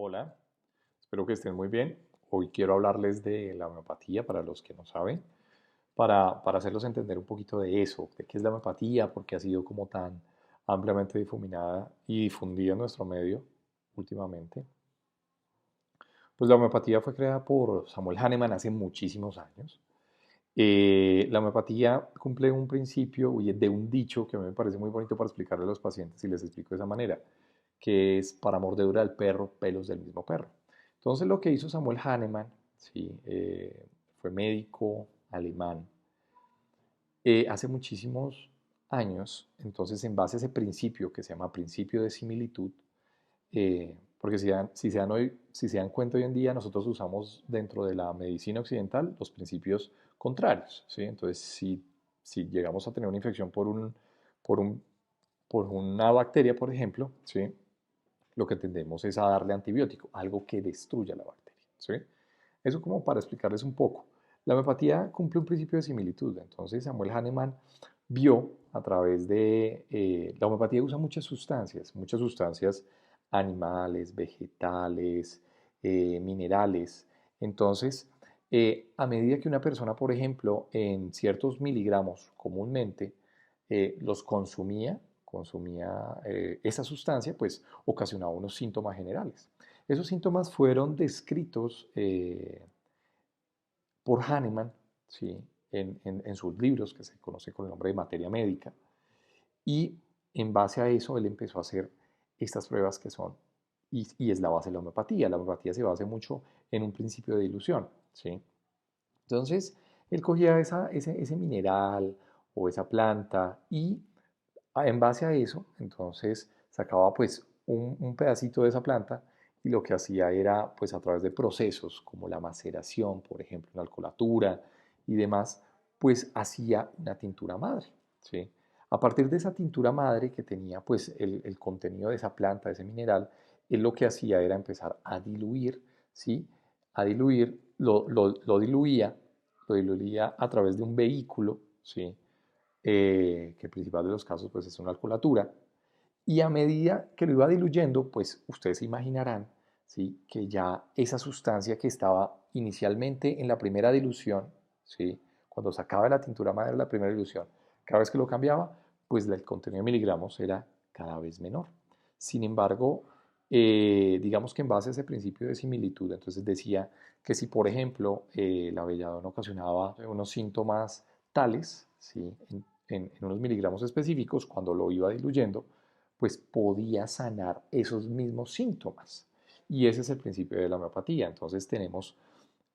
Hola, espero que estén muy bien. Hoy quiero hablarles de la homeopatía para los que no saben, para hacerlos entender un poquito de eso, de qué es la homeopatía, por qué ha sido como tan ampliamente difuminada y difundida en nuestro medio últimamente. Pues la homeopatía fue creada por Samuel Hahnemann hace muchísimos años. La homeopatía cumple un principio de un dicho que a mí me parece muy bonito para explicarle a los pacientes y les explico de esa manera, que es para mordedura del perro, pelos del mismo perro. Entonces lo que hizo Samuel Hahnemann, ¿sí? Fue médico alemán, hace muchísimos años, entonces en base a ese principio que se llama principio de similitud, porque si se dan cuenta hoy en día, nosotros usamos dentro de la medicina occidental los principios contrarios, ¿sí? Entonces, si llegamos a tener una infección por un, por una bacteria, por ejemplo, ¿sí? Lo que tendemos es a darle antibiótico, algo que destruya la bacteria, ¿sí? Eso como para explicarles un poco. La homeopatía cumple un principio de similitud, entonces Samuel Hahnemann vio a través de... la homeopatía usa muchas sustancias animales, vegetales, minerales. Entonces, a medida que una persona, por ejemplo, en ciertos miligramos comúnmente los consumía esa sustancia, pues ocasionaba unos síntomas generales. Esos síntomas fueron descritos por Hahnemann, ¿sí? En sus libros, que se conoce con el nombre de materia médica, y en base a eso él empezó a hacer estas pruebas que son, y es la base de la homeopatía. La homeopatía se basa mucho en un principio de ilusión, ¿sí? Entonces, él cogía ese mineral o esa planta y en base a eso, entonces sacaba pues un pedacito de esa planta y lo que hacía era pues a través de procesos como la maceración, por ejemplo, la alcoholatura y demás, pues hacía una tintura madre, ¿sí? A partir de esa tintura madre que tenía pues el contenido de esa planta, de ese mineral, él lo que hacía era empezar a diluir, ¿sí? A diluir, lo diluía a través de un vehículo, ¿sí? Que el principal de los casos pues es una alcoholatura, y a medida que lo iba diluyendo, pues ustedes se imaginarán, ¿sí? Que ya esa sustancia que estaba inicialmente en la primera dilución, ¿sí? Cuando sacaba la tintura madre de la primera dilución, cada vez que lo cambiaba, pues el contenido de miligramos era cada vez menor. Sin embargo, digamos que en base a ese principio de similitud, entonces decía que si, por ejemplo, la belladona ocasionaba unos síntomas tales, ¿sí? En unos miligramos específicos, cuando lo iba diluyendo, pues podía sanar esos mismos síntomas. Y ese es el principio de la homeopatía. Entonces tenemos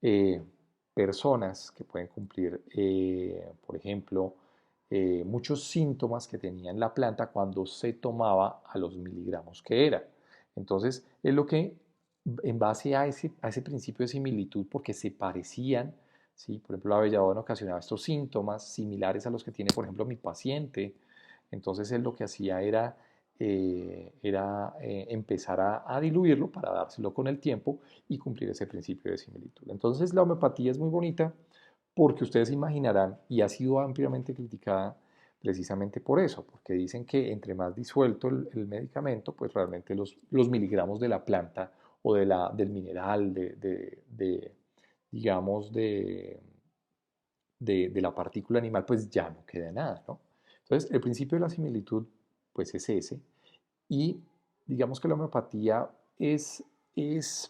eh, personas que pueden cumplir, por ejemplo, muchos síntomas que tenía en la planta cuando se tomaba a los miligramos que era. Entonces, es lo que, en base a ese principio de similitud, porque se parecían, ¿sí? Por ejemplo, la belladona ocasionaba estos síntomas similares a los que tiene, por ejemplo, mi paciente. Entonces, él lo que hacía era empezar a diluirlo para dárselo con el tiempo y cumplir ese principio de similitud. Entonces, la homeopatía es muy bonita porque ustedes imaginarán, y ha sido ampliamente criticada precisamente por eso, porque dicen que entre más disuelto el medicamento, pues realmente los miligramos de la planta o del mineral, digamos, de la partícula animal, pues ya no queda nada, ¿no? Entonces, el principio de la similitud, pues es ese, y digamos que la homeopatía es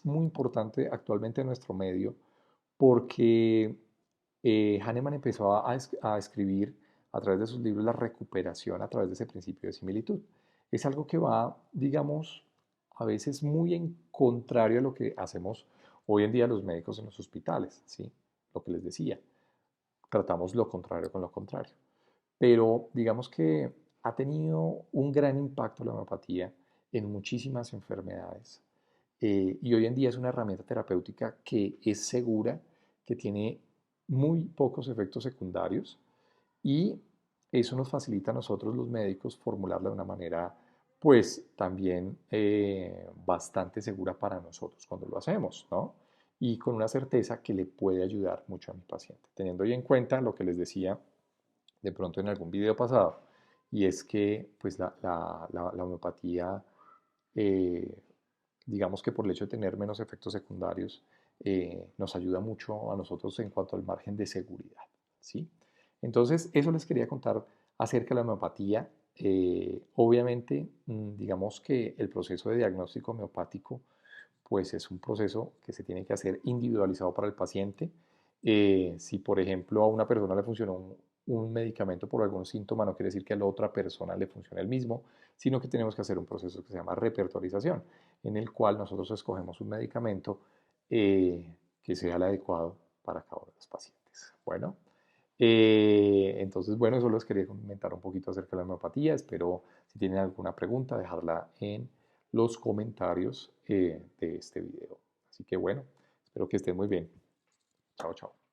muy importante actualmente en nuestro medio porque Hahnemann empezó a escribir a través de sus libros la recuperación a través de ese principio de similitud. Es algo que va, digamos, a veces muy en contrario a lo que hacemos hoy en día los médicos en los hospitales, ¿sí? Lo que les decía, tratamos lo contrario con lo contrario. Pero digamos que ha tenido un gran impacto la homeopatía en muchísimas enfermedades. Y hoy en día es una herramienta terapéutica que es segura, que tiene muy pocos efectos secundarios y eso nos facilita a nosotros los médicos formularla de una manera pues también bastante segura para nosotros cuando lo hacemos, ¿no? Y con una certeza que le puede ayudar mucho a mi paciente, teniendo ya en cuenta lo que les decía de pronto en algún video pasado, y es que pues la homeopatía eh, digamos que por el hecho de tener menos efectos secundarios, nos ayuda mucho a nosotros en cuanto al margen de seguridad, ¿sí? Entonces, eso les quería contar acerca de la homeopatía. Obviamente, digamos que el proceso de diagnóstico homeopático, pues es un proceso que se tiene que hacer individualizado para el paciente. Si, por ejemplo, a una persona le funcionó un medicamento por algún síntoma, no quiere decir que a la otra persona le funcione el mismo, sino que tenemos que hacer un proceso que se llama repertorización, en el cual nosotros escogemos un medicamento que sea el adecuado para cada uno de los pacientes. Bueno, entonces, bueno, eso les quería comentar un poquito acerca de la homeopatía. Espero, si tienen alguna pregunta, dejarla en los comentarios de este video. Así que bueno, espero que estén muy bien. Chao, chao.